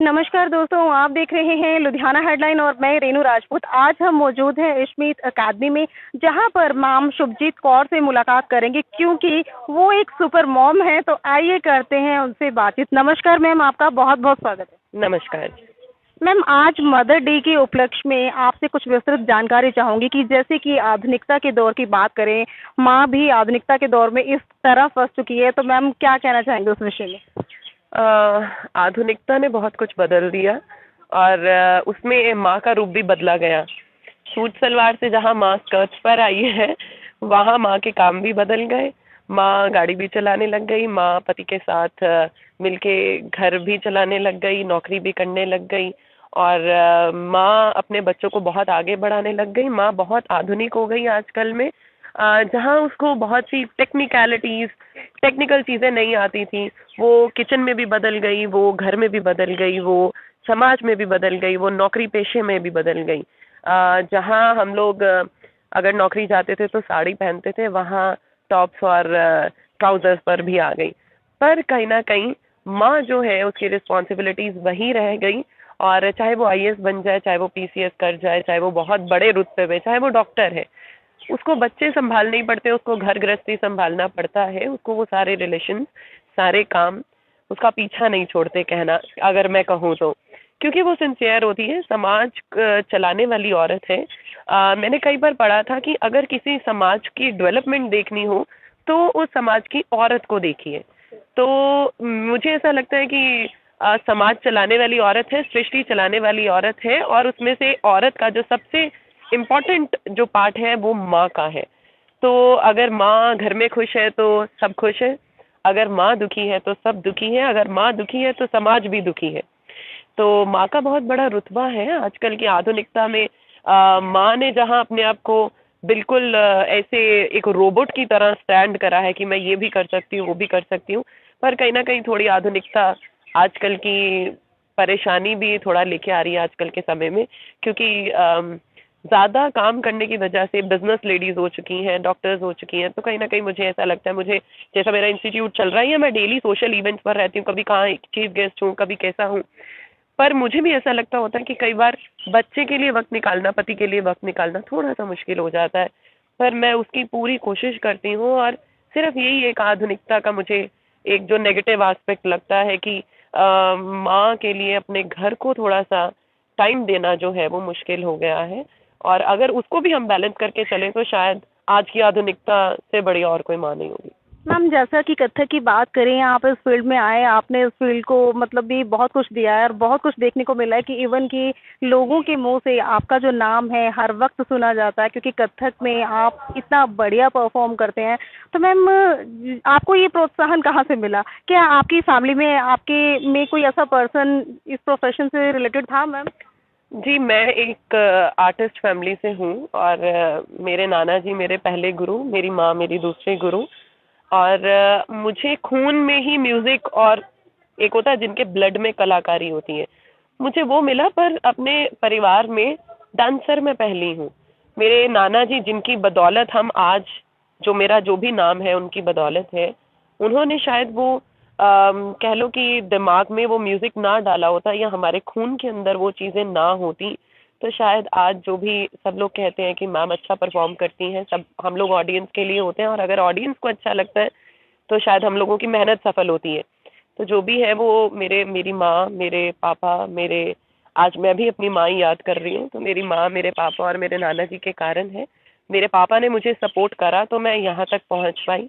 नमस्कार दोस्तों, आप देख रहे हैं लुधियाना हेडलाइन और मैं रेनू राजपूत। आज हम मौजूद हैं स्मिथ अकादमी में, जहां पर मैम शुभजीत कौर से मुलाकात करेंगे क्योंकि वो एक सुपर मॉम है। तो आइए करते हैं उनसे बातचीत। नमस्कार मैम, आपका बहुत बहुत स्वागत है। नमस्कार। मैम, आज मदर डे के उपलक्ष्य में आपसे कुछ विस्तृत जानकारी चाहूंगी कि जैसे कि आधुनिकता के दौर की बात करें, माँ भी आधुनिकता के दौर में इस तरह फंस चुकी है, तो मैम क्या कहना चाहेंगे उस विषय में? अ, आधुनिकता ने बहुत कुछ बदल दिया और उसमें माँ का रूप भी बदला गया। सूट सलवार से जहाँ माँ स्कर्ट्स पर आई है, वहाँ माँ के काम भी बदल गए। माँ गाड़ी भी चलाने लग गई, माँ पति के साथ मिलके घर भी चलाने लग गई, नौकरी भी करने लग गई और माँ अपने बच्चों को बहुत आगे बढ़ाने लग गई। माँ बहुत आधुनिक हो गई आजकल में। जहाँ उसको बहुत सी टेक्निकल चीज़ें नहीं आती थी, वो किचन में भी बदल गई, वो घर में भी बदल गई, वो समाज में भी बदल गई, वो नौकरी पेशे में भी बदल गई। जहाँ हम लोग अगर नौकरी जाते थे तो साड़ी पहनते थे, वहाँ टॉप्स और ट्राउजर्स पर भी आ गई। पर कहीं ना कहीं माँ जो है उसकी रिस्पॉन्सिबिलिटीज वही रह गई। और चाहे वो आईएएस बन जाए, चाहे वो पीसीएस कर जाए, चाहे वो बहुत बड़े रुतबे पे, चाहे वो डॉक्टर है, उसको बच्चे संभालने ही पड़ते हैं, उसको घर गृहस्थी संभालना पड़ता है, उसको वो सारे रिलेशन, सारे काम उसका पीछा नहीं छोड़ते, कहना अगर मैं कहूँ तो, क्योंकि वो सिंसियर होती है, समाज चलाने वाली औरत है। मैंने कई बार पढ़ा था कि अगर किसी समाज की डेवलपमेंट देखनी हो तो उस समाज की औरत को देखिए। तो मुझे ऐसा लगता है कि समाज चलाने वाली औरत है, सृष्टि चलाने वाली औरत है, और उसमें से औरत का जो सबसे इम्पोर्टेंट जो पार्ट है वो माँ का है। तो अगर माँ घर में खुश है तो सब खुश है, अगर माँ दुखी है तो सब दुखी है, अगर माँ दुखी है तो समाज भी दुखी है। तो माँ का बहुत बड़ा रुतबा है आजकल की आधुनिकता में। माँ ने जहाँ अपने आप को बिल्कुल ऐसे एक रोबोट की तरह स्टैंड करा है कि मैं ये भी कर सकती हूँ, वो भी कर सकती हूँ, पर कहीं ना कहीं थोड़ी आधुनिकता आजकल की परेशानी भी थोड़ा लेके आ रही है आजकल के समय में, क्योंकि ज़्यादा काम करने की वजह से बिजनेस लेडीज हो चुकी हैं, डॉक्टर्स हो चुकी हैं। तो कहीं ना कहीं मुझे ऐसा लगता है, मुझे जैसा मेरा इंस्टीट्यूट चल रहा है या मैं डेली सोशल इवेंट्स पर रहती हूँ, कभी कहाँ चीफ गेस्ट हूँ, कभी कैसा हूँ, पर मुझे भी ऐसा लगता होता है कि कई बार बच्चे के लिए वक्त निकालना, पति के लिए वक्त निकालना थोड़ा सा मुश्किल हो जाता है। पर मैं उसकी पूरी कोशिश करती हूँ, और सिर्फ यही एक आधुनिकता का मुझे एक जो नेगेटिव एस्पेक्ट लगता है कि माँ के लिए अपने घर को थोड़ा सा टाइम देना जो है वो मुश्किल हो गया है। और अगर उसको भी हम बैलेंस करके चलें तो शायद आज की आधुनिकता से बड़ी और कोई माँ नहीं होगी। मैम, जैसा कि कथक की बात करें, आप इस फील्ड में आए, आपने इस फील्ड को मतलब भी बहुत कुछ दिया है और बहुत कुछ देखने को मिला है कि इवन कि लोगों के मुंह से आपका जो नाम है हर वक्त सुना जाता है, क्योंकि कथक में आप इतना बढ़िया परफॉर्म करते हैं। तो मैम, आपको ये प्रोत्साहन कहाँ से मिला? क्या आपकी फैमिली में, आपके में कोई ऐसा पर्सन इस प्रोफेशन से रिलेटेड था मैम? जी, मैं एक आर्टिस्ट फैमिली से हूँ, और मेरे नाना जी मेरे पहले गुरु, मेरी माँ मेरी दूसरे गुरु। और मुझे खून में ही म्यूजिक, और एक होता है जिनके ब्लड में कलाकारी होती है, मुझे वो मिला। पर अपने परिवार में डांसर मैं पहली हूँ। मेरे नाना जी जिनकी बदौलत हम आज, जो मेरा जो भी नाम है उनकी बदौलत है। उन्होंने शायद वो कह लो कि दिमाग में वो म्यूजिक ना डाला होता, या हमारे खून के अंदर वो चीजें ना होती, तो शायद आज जो भी सब लोग कहते हैं कि मैम अच्छा परफॉर्म करती हैं, सब हम लोग ऑडियंस के लिए होते हैं, और अगर ऑडियंस को अच्छा लगता है तो शायद हम लोगों की मेहनत सफल होती है। तो जो भी है वो मेरी माँ, मेरे पापा, मेरे, आज मैं भी अपनी माँ ही याद कर रही हूँ, तो मेरी माँ, मेरे पापा और मेरे नाना जी के कारण है। मेरे पापा ने मुझे सपोर्ट करा तो मैं यहाँ तक पहुँच पाई।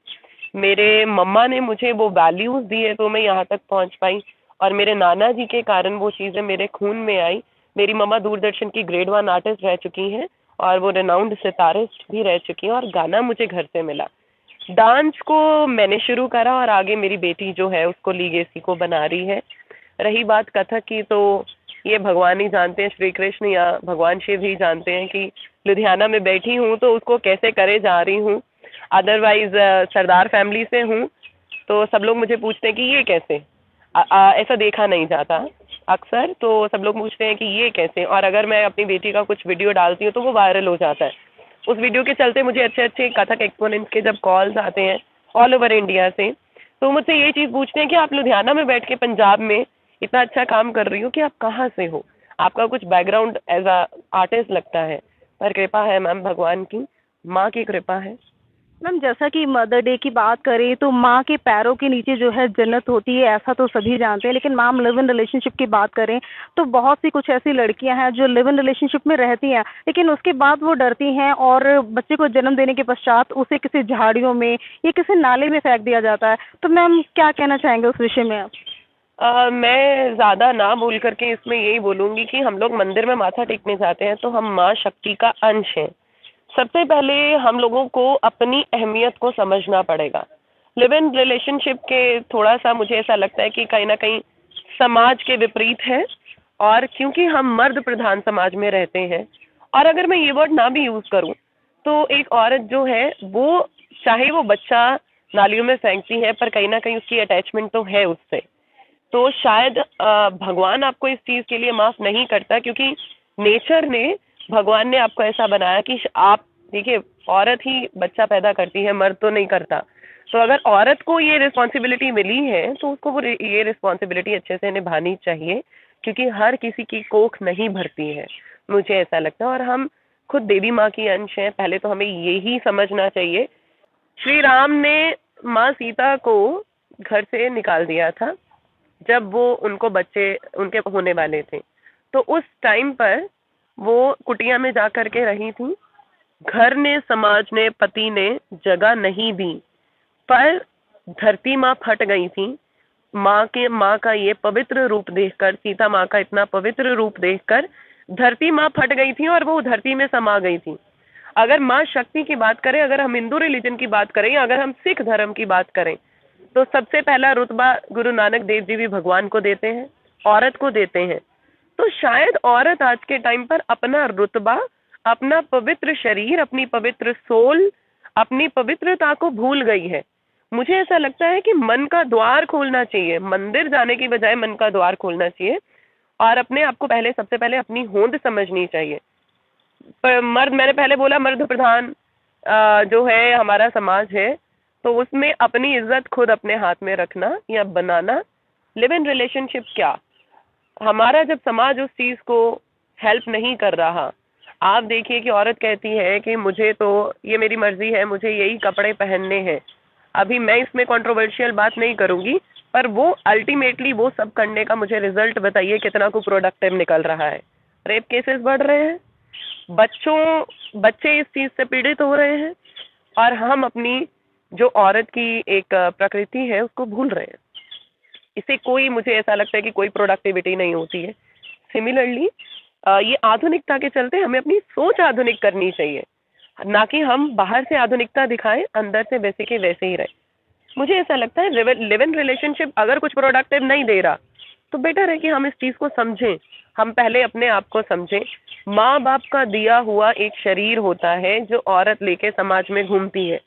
मेरे मम्मा ने मुझे वो वैल्यूज दिए तो मैं यहाँ तक पहुँच पाई। और मेरे नाना जी के कारण वो चीज़ें मेरे खून में आई। मेरी मम्मा दूरदर्शन की ग्रेड 1 आर्टिस्ट रह चुकी हैं, और वो रेनाउंड सितारिस्ट भी रह चुकी हैं, और गाना मुझे घर से मिला। डांस को मैंने शुरू करा, और आगे मेरी बेटी जो है उसको लीगेसी को बना रही है। रही बात कथक की, तो ये भगवान ही जानते हैं, श्री कृष्ण या भगवान शिव ही जानते हैं कि लुधियाना में बैठी हूँ तो उसको कैसे करे जा रही हूँ। अदरवाइज सरदार फैमिली से हूँ, तो सब लोग मुझे पूछते हैं कि ये कैसे, ऐसा देखा नहीं जाता अक्सर, तो सब लोग पूछते हैं कि ये कैसे। और अगर मैं अपनी बेटी का कुछ वीडियो डालती हूँ तो वो वायरल हो जाता है। उस वीडियो के चलते मुझे अच्छे अच्छे कथक एक्सपोनेंट्स के जब कॉल्स आते हैं ऑल ओवर इंडिया से, तो मुझसे ये चीज़ पूछते हैं कि आप लुधियाना में बैठ के पंजाब में इतना अच्छा काम कर रही हो कि आप कहाँ से हो, आपका कुछ बैकग्राउंड एज अ आर्टिस्ट लगता है, पर कृपा है मैम भगवान की, माँ की कृपा है। मैम जैसा कि मदर डे की बात करें तो माँ के पैरों के नीचे जो है जन्नत होती है, ऐसा तो सभी जानते हैं। लेकिन मैम लिव इन रिलेशनशिप की बात करें तो बहुत सी कुछ ऐसी लड़कियां हैं जो लिव इन रिलेशनशिप में रहती हैं, लेकिन उसके बाद वो डरती हैं और बच्चे को जन्म देने के पश्चात उसे किसी झाड़ियों में या किसी नाले में फेंक दिया जाता है। तो मैम क्या कहना चाहेंगे उस विषय में आप? मैं ज्यादा ना बोल करके इसमें यही बोलूंगी कि हम लोग मंदिर में माथा टेकने जाते हैं तो हम माँ शक्ति का अंश हैं। सबसे पहले हम लोगों को अपनी अहमियत को समझना पड़ेगा। लिव इन रिलेशनशिप के थोड़ा सा मुझे ऐसा लगता है कि कहीं ना कहीं समाज के विपरीत है, और क्योंकि हम मर्द प्रधान समाज में रहते हैं, और अगर मैं ये वर्ड ना भी यूज करूं तो एक औरत जो है वो, चाहे वो बच्चा नालियों में फेंकती है पर कहीं ना कहीं उसकी अटैचमेंट तो है उससे। तो शायद भगवान आपको इस चीज के लिए माफ नहीं करता, क्योंकि नेचर ने, भगवान ने आपको ऐसा बनाया कि आप देखिए, औरत ही बच्चा पैदा करती है, मर्द तो नहीं करता। तो अगर औरत को ये रिस्पॉन्सिबिलिटी मिली है तो उसको वो ये रिस्पॉन्सिबिलिटी अच्छे से निभानी चाहिए, क्योंकि हर किसी की कोख नहीं भरती है, मुझे ऐसा लगता है। और हम खुद देवी माँ की अंश हैं, पहले तो हमें यही समझना चाहिए। श्री राम ने माँ सीता को घर से निकाल दिया था जब वो उनको बच्चे उनके होने वाले थे, तो उस टाइम पर वो कुटिया में जा करके रही थी। घर ने, समाज ने, पति ने जगह नहीं दी, पर धरती माँ फट गई थी। माँ का ये पवित्र रूप देखकर, सीता माँ का इतना पवित्र रूप देखकर धरती माँ फट गई थी और वो धरती में समा गई थी। अगर माँ शक्ति की बात करें, अगर हम हिंदू रिलीजन की बात करें, या अगर हम सिख धर्म की बात करें, तो सबसे पहला रुतबा गुरु नानक देव जी भी भगवान को देते हैं, औरत को देते हैं। तो शायद औरत आज के टाइम पर अपना रुतबा, अपना पवित्र शरीर, अपनी पवित्र सोल, अपनी पवित्रता को भूल गई है। मुझे ऐसा लगता है कि मन का द्वार खोलना चाहिए, मंदिर जाने की बजाय मन का द्वार खोलना चाहिए, और अपने आप को पहले, सबसे पहले अपनी होंद समझनी चाहिए। पर मर्द, मैंने पहले बोला मर्द प्रधान जो है हमारा समाज है, तो उसमें अपनी इज्जत खुद अपने हाथ में रखना या बनाना। लिव इन रिलेशनशिप क्या, हमारा जब समाज उस चीज को हेल्प नहीं कर रहा, आप देखिए कि औरत कहती है कि मुझे तो ये मेरी मर्जी है, मुझे यही कपड़े पहनने हैं। अभी मैं इसमें कंट्रोवर्शियल बात नहीं करूंगी, पर वो अल्टीमेटली वो सब करने का मुझे रिजल्ट बताइए कितना को प्रोडक्टिव निकल रहा है। रेप केसेस बढ़ रहे हैं, बच्चे इस चीज से पीड़ित हो रहे हैं, और हम अपनी जो औरत की एक प्रकृति है उसको भूल रहे हैं। इसे कोई, मुझे ऐसा लगता है कि कोई प्रोडक्टिविटी नहीं होती है। सिमिलरली ये आधुनिकता के चलते हमें अपनी सोच आधुनिक करनी चाहिए, ना कि हम बाहर से आधुनिकता दिखाएं, अंदर से वैसे के वैसे ही रहे। मुझे ऐसा लगता है लिव इन रिलेशनशिप अगर कुछ प्रोडक्टिव नहीं दे रहा तो बेटर है कि हम इस चीज को समझें। हम पहले अपने आप को समझें। माँ बाप का दिया हुआ एक शरीर होता है जो औरत लेके समाज में घूमती है,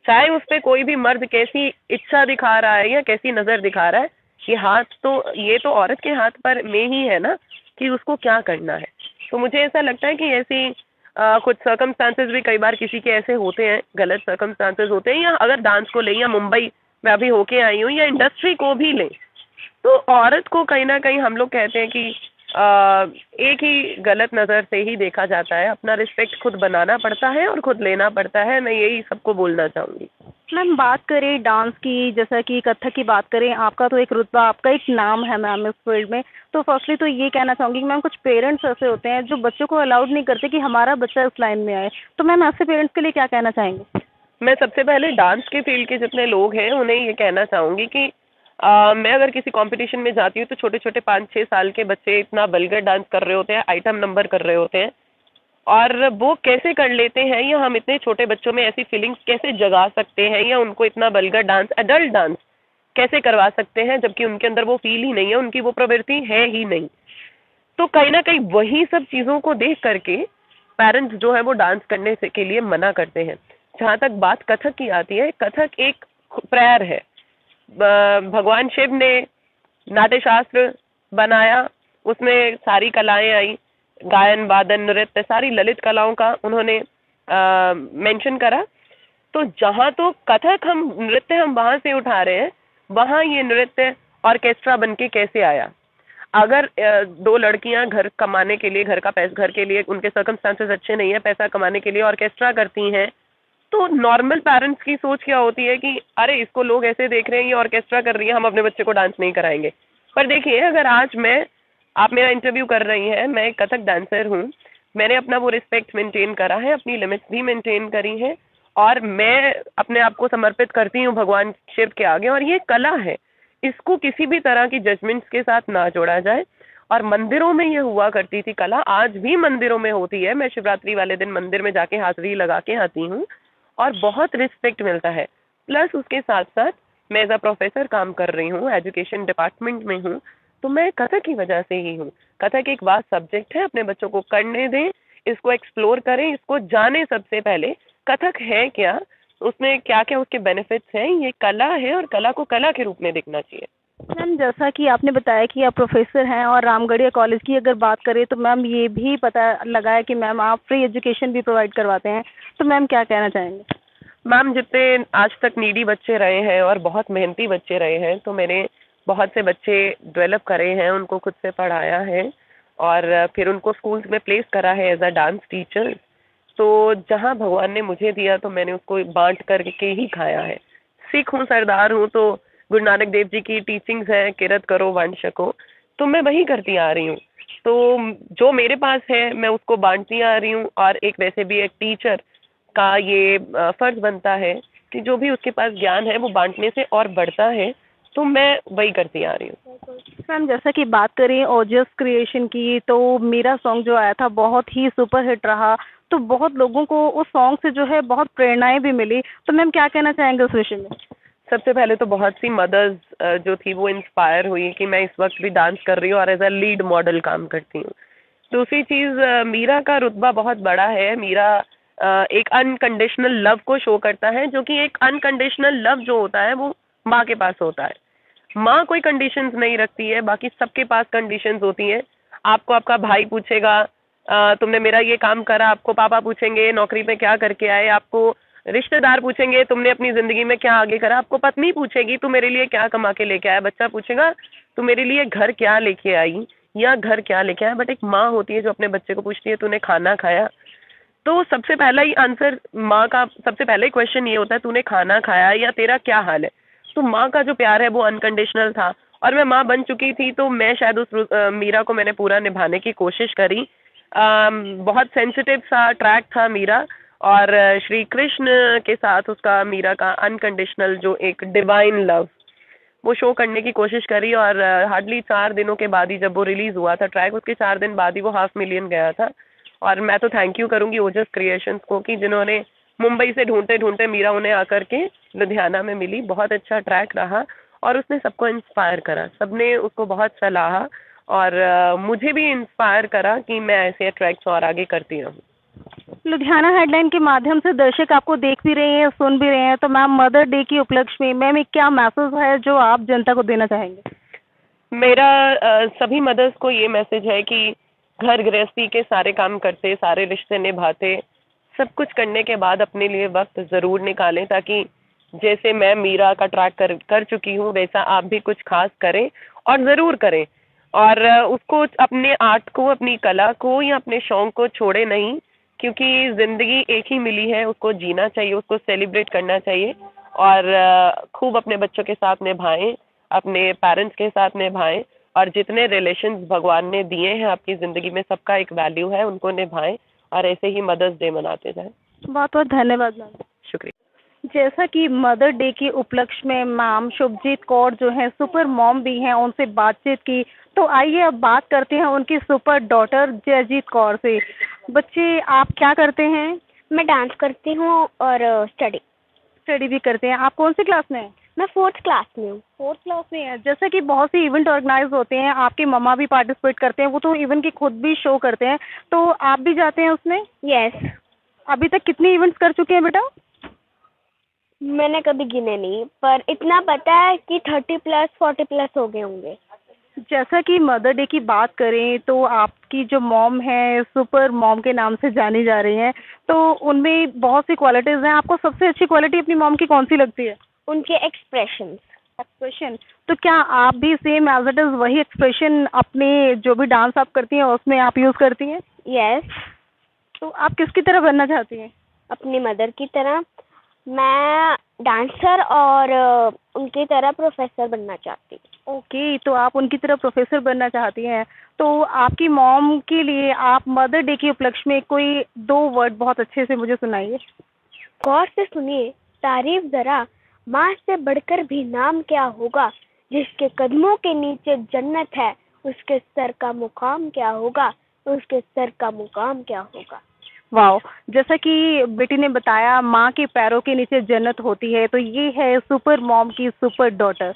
चाहे उस पे कोई भी मर्द कैसी इच्छा दिखा रहा है या कैसी नजर दिखा रहा है, ये तो औरत के हाथ पर में ही है ना कि उसको क्या करना है। तो मुझे ऐसा लगता है कि ऐसी कुछ सर्कमस्टांसेस भी कई बार किसी के ऐसे होते हैं, गलत सर्कमस्टांसेस होते हैं, या अगर डांस को लें, या मुंबई में अभी होके आई हूँ, या इंडस्ट्री को भी लें, तो औरत को कहीं ना कहीं हम लोग कहते हैं कि एक ही गलत नज़र से ही देखा जाता है। अपना रिस्पेक्ट खुद बनाना पड़ता है और खुद लेना पड़ता है। मैं यही सबको बोलना चाहूँगी। मैम बात करें डांस की, जैसा कि कथक की बात करें, आपका तो एक रुतबा, आपका एक नाम है मैम इस फील्ड में। तो फर्स्टली तो ये कहना चाहूँगी कि मैम कुछ पेरेंट्स ऐसे होते हैं जो बच्चों को अलाउड नहीं करते कि हमारा बच्चा इस लाइन में आए, तो मैम ऐसे पेरेंट्स के लिए क्या कहना चाहेंगे? मैं सबसे पहले डांस के फील्ड के जितने लोग हैं उन्हें ये कहना चाहूँगी कि मैं अगर किसी कंपटीशन में जाती हूँ तो छोटे छोटे 5-6 साल के बच्चे इतना वल्गर डांस कर रहे होते हैं, आइटम नंबर कर रहे होते हैं, और वो कैसे कर लेते हैं, या हम इतने छोटे बच्चों में ऐसी फीलिंग्स कैसे जगा सकते हैं, या उनको इतना वल्गर डांस, एडल्ट डांस कैसे करवा सकते हैं, जबकि उनके अंदर वो फील ही नहीं है, उनकी वो प्रवृत्ति है ही नहीं। तो कहीं ना कहीं वही सब चीज़ों को देख करके पेरेंट्स जो है वो डांस करने से के लिए मना करते हैं। जहाँ तक बात कथक की आती है, कथक एक प्रेयर है। भगवान शिव ने नाट्य शास्त्र बनाया, उसमें सारी कलाएं आई, गायन, वादन, नृत्य, सारी ललित कलाओं का उन्होंने मेंशन करा। तो जहाँ तो कथक नृत्य हम वहां से उठा रहे हैं, वहां ये नृत्य ऑर्केस्ट्रा बन के कैसे आया? अगर दो लड़कियां घर कमाने के लिए, घर के लिए उनके सर्कमस्टांसेस अच्छे नहीं है, पैसा कमाने के लिए ऑर्केस्ट्रा करती हैं, तो नॉर्मल पेरेंट्स की सोच क्या होती है कि अरे इसको लोग ऐसे देख रहे हैं, ये ऑर्केस्ट्रा कर रही है, हम अपने बच्चे को डांस नहीं कराएंगे। पर देखिए, अगर आज आप मेरा इंटरव्यू कर रही हैं, मैं एक कथक डांसर हूँ, मैंने अपना वो रिस्पेक्ट मेंटेन करा है, अपनी लिमिट्स भी मेंटेन करी हैं, और मैं अपने आप को समर्पित करती हूँ भगवान शिव के आगे, और ये कला है, इसको किसी भी तरह की जजमेंट्स के साथ ना जोड़ा जाए। और मंदिरों में ये हुआ करती थी कला, आज भी मंदिरों में होती है। मैं शिवरात्रि वाले दिन मंदिर में जाके हाजिरी लगा के आती हूँ और बहुत रिस्पेक्ट मिलता है। प्लस उसके साथ साथ मैं एज अ प्रोफेसर काम कर रही हूँ, एजुकेशन डिपार्टमेंट में हूँ, तो मैं कथक की वजह से ही हूँ। कथक एक वास्ट सब्जेक्ट है, अपने बच्चों को करने दें, इसको एक्सप्लोर करें, इसको जाने। सबसे पहले कथक है क्या, उसमें क्या क्या उसके बेनिफिट्स हैं, ये कला है और कला को कला के रूप में देखना चाहिए। मैम, जैसा कि आपने बताया कि आप प्रोफेसर हैं और रामगढ़िया कॉलेज की अगर बात करें तो मैम ये भी पता लगा है कि मैम आप फ्री एजुकेशन भी प्रोवाइड करवाते हैं, तो मैम क्या कहना चाहेंगे? मैम, जितने आज तक नीडी बच्चे रहे हैं और बहुत मेहनती बच्चे रहे हैं, तो मैंने बहुत से बच्चे डेवलप करे हैं, उनको खुद से पढ़ाया है और फिर उनको स्कूल्स में प्लेस करा है एज अ डांस टीचर। तो जहाँ भगवान ने मुझे दिया तो मैंने उसको बांट करके ही खाया है। सिख हूँ, सरदार हूँ, तो गुरु नानक देव जी की टीचिंग्स है, किरत करो वंड छको, तो मैं वही करती आ रही हूँ। तो जो मेरे पास है मैं उसको बांटती आ रही हूँ, और एक वैसे भी एक टीचर का ये फर्ज बनता है कि जो भी उसके पास ज्ञान है वो बांटने से और बढ़ता है, तो मैं वही करती आ रही हूँ। मैम, जैसा कि बात करें ओजस क्रिएशन की, तो मेरा सॉन्ग जो आया था बहुत ही सुपर हिट रहा, तो बहुत लोगों को उस सॉन्ग से जो है बहुत प्रेरणाएं भी मिली, तो मैम क्या कहना चाहेंगे उस विषय में? सबसे पहले तो बहुत सी मदर्स जो थी वो इंस्पायर हुई कि मैं इस वक्त भी डांस कर रही हूँ और एज अ लीड मॉडल काम करती हूँ। दूसरी चीज़, मीरा का रुतबा बहुत बड़ा है। मीरा एक अनकंडीशनल लव को शो करता है, जो कि एक अनकंडीशनल लव जो होता है वो माँ के पास होता है। माँ कोई कंडीशंस नहीं रखती है, बाकी सबके पास कंडीशंस होती हैं। आपको आपका भाई पूछेगा तुमने मेरा ये काम करा, आपको पापा पूछेंगे नौकरी पे क्या करके आए, आपको रिश्तेदार पूछेंगे तुमने अपनी जिंदगी में क्या आगे करा, आपको पत्नी पूछेगी तू मेरे लिए क्या कमा के लेके आया, बच्चा पूछेगा तू मेरे लिए घर क्या लेके आई या घर क्या लेके आया। बट एक माँ होती है जो अपने बच्चे को पूछती है तूने खाना खाया। तो सबसे पहला ही आंसर माँ का, सबसे पहले ही क्वेश्चन ये होता है तूने खाना खाया या तेरा क्या हाल है। तो माँ का जो प्यार है वो अनकंडीशनल था, और मैं माँ बन चुकी थी, तो मैं शायद उस मीरा को मैंने पूरा निभाने की कोशिश करी। बहुत सेंसिटिव सा ट्रैक था मीरा, और श्री कृष्ण के साथ उसका, मीरा का अनकंडीशनल जो एक डिवाइन लव, वो शो करने की कोशिश करी। और हार्डली 4 दिनों के बाद ही जब वो रिलीज हुआ था ट्रैक, उसके 4 दिन बाद ही वो 500,000 गया था। और मैं तो थैंक यू करूंगी ओजस क्रिएशंस को कि जिन्होंने मुंबई से ढूंढते ढूंढते मीरा उन्हें आकर के लुधियाना में मिली। बहुत अच्छा ट्रैक रहा और उसने सबको इंस्पायर करा, सबने उसको बहुत सराहा, और मुझे भी इंस्पायर करा कि मैं ऐसे ट्रैक्स और आगे करती रहूँ। लुधियाना हेडलाइन के माध्यम से दर्शक आपको देख भी रहे हैं, सुन भी रहे हैं, तो मैम मदर डे की उपलक्ष्य में मैम एक क्या मैसेज है जो आप जनता को देना चाहेंगे? मेरा सभी मदर्स को ये मैसेज है कि घर गृहस्थी के सारे काम करते, सारे रिश्ते निभाते, सब कुछ करने के बाद अपने लिए वक्त ज़रूर निकालें, ताकि जैसे मैं मीरा का ट्रैक कर चुकी हूँ वैसा आप भी कुछ खास करें, और ज़रूर करें। और उसको, अपने आर्ट को, अपनी कला को या अपने शौक को छोड़े नहीं, क्योंकि ज़िंदगी एक ही मिली है, उसको जीना चाहिए, उसको सेलिब्रेट करना चाहिए, और खूब अपने बच्चों के साथ निभाएं, अपने पेरेंट्स के साथ निभाएं, और जितने रिलेशंस भगवान ने दिए हैं आपकी ज़िंदगी में, सबका एक वैल्यू है, उनको निभाएं, और ऐसे ही मदर्स डे मनाते जाएं। बहुत बहुत धन्यवाद मैम। शुक्रिया। जैसा कि मदर डे के उपलक्ष्य में मैम शुभजीत कौर जो है सुपर मॉम भी हैं, उनसे बातचीत की, तो आइए अब बात करते हैं उनकी सुपर डॉटर जयजीत कौर से। बच्चे, आप क्या करते हैं? मैं डांस करती हूँ और स्टडी भी करते हैं। आप कौन सी क्लास में हैं? मैं 4th क्लास में हूँ। 4th क्लास में है। जैसा कि बहुत सी इवेंट ऑर्गेनाइज होते हैं, आपके मम्मा भी पार्टिसिपेट करते हैं, वो तो इवेंट की खुद भी शो करते हैं, तो आप भी जाते हैं उसमें? यस। अभी तक कितनी इवेंट्स कर चुके हैं बेटा? मैंने कभी गिने नहीं, पर इतना पता है कि 30+ 40+ हो गए होंगे। जैसा कि मदर डे की बात करें तो आपकी जो मॉम है सुपर मॉम के नाम से जानी जा रही हैं, तो उनमें बहुत सी क्वालिटीज़ हैं। आपको सबसे अच्छी क्वालिटी अपनी मॉम की कौन सी लगती है? उनके एक्सप्रेशंस। एक्सप्रेशन, तो क्या आप भी सेम एज इट इज वही एक्सप्रेशन अपने जो भी डांस आप करती हैं उसमें आप यूज करती हैं? यस, तो आप किसकी तरह बनना चाहती हैं? अपनी मदर की तरह। मैं डांसर और उनकी तरह प्रोफेसर बनना चाहती हूँ। ओके, तो आप उनकी तरह प्रोफेसर बनना चाहती हैं। तो आपकी मॉम के लिए आप मदर डे के उपलक्ष्य में कोई 2 वर्ड बहुत अच्छे से मुझे सुनाइए। गौर से सुनिए तारीफ जरा, माँ से बढ़कर भी नाम क्या होगा, जिसके कदमों के नीचे जन्नत है, उसके सर का मुकाम क्या होगा, उसके सर का मुकाम क्या होगा। वाओ! जैसा कि बेटी ने बताया माँ के पैरों के नीचे जन्नत होती है, तो ये है सुपर मॉम की सुपर डॉटर।